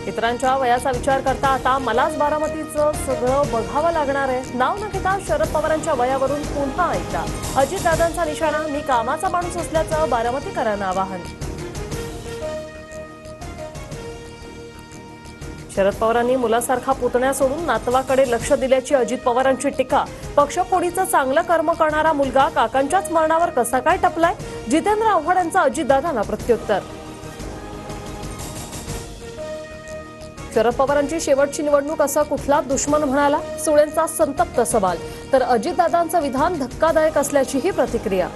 इतरांच्या वयाचा विचार करता आता मलाच बारामतीचं सगळं बघावं लागणार आहे। नाव न घेता शरद पवारांच्या वयावरून पुन्हा ऐकता अजितदादांचा निशाणा, मी कामाचा माणूस असल्याचं बारामतीकरांना आवाहन। शरद पवारांनी मुलासारखा पुतण्या सोडून नातवाकडे लक्ष दिल्याची अजित पवारांची टीका। पक्षफोडीचं चांगलं कर्म करणारा मुलगा काकांच्याच मरणावर कसा काय टपलाय? जितेंद्र आव्हाड यांचा अजितदादांना प्रत्युत्तर। शरद पवारांची शेवटची निवडणूक असा कुठला दुश्मन म्हणाला? सुळेंचा संतप्त सवाल। तर अजितदादांचं विधान धक्कादायक असल्याचीही प्रतिक्रिया।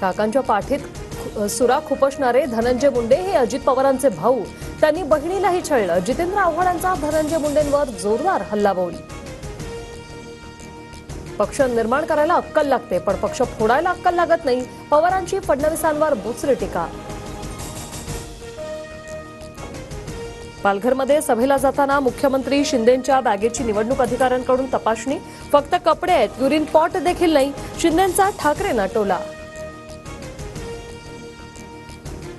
काकांच्या पाठीत सुरा खुपसणारे धनंजय मुंडे हे अजित पवारांचे भाऊ। त्यांनी बहिणीलाही छळलं। जितेंद्र आव्हाडांचा धनंजय मुंडेंवर जोरदार हल्लाबोल। पक्ष निर्माण करायला अक्कल लागते, पण पक्ष फोडायला अक्कल लागत नाही। पवारांची फडणवीसांवर बोचरी टीका। पालघरमध्ये सभेला जाताना मुख्यमंत्री शिंदेंच्या बॅगेची निवडणूक अधिकाऱ्यांकडून तपासणी। फक्त कपडे आहेत, युरिन पॉट देखील नाही। शिंदेंचा ठाकरेंना टोला।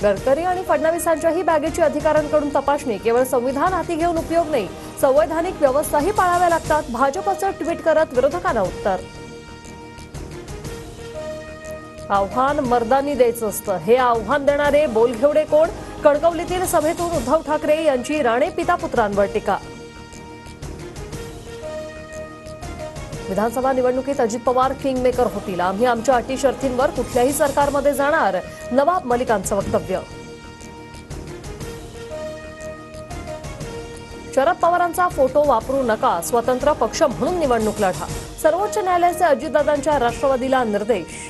गडकरी आणि फडणवीसांच्याही बॅगेची अधिकाऱ्यांकडून तपासणी। केवळ संविधान हाती घेऊन उपयोग नाही, संवैधानिक व्यवस्थाही पाळाव्या लागतात। भाजपचं ट्विट करत विरोधकांना उत्तर। आव्हान मर्दानी द्यायचं असतं, हे आव्हान देणारे बोलघेवडे कोण? कणकवलीतील सभेतून उद्धव ठाकरे यांची राणे पिता पुत्रांवर टीका। विधानसभा निवडणुकीत अजित पवार किंगमेकर होतील, आम्ही आमच्या अटी शर्तींवर कुठल्याही सरकारमध्ये जाणार, नवाब मलिकांचं वक्तव्य। शरद पवारांचा फोटो वापरू नका, स्वतंत्र पक्ष म्हणून निवडणूक लढा। सर्वोच्च न्यायालयाचे अजितदादांच्या राष्ट्रवादीला निर्देश।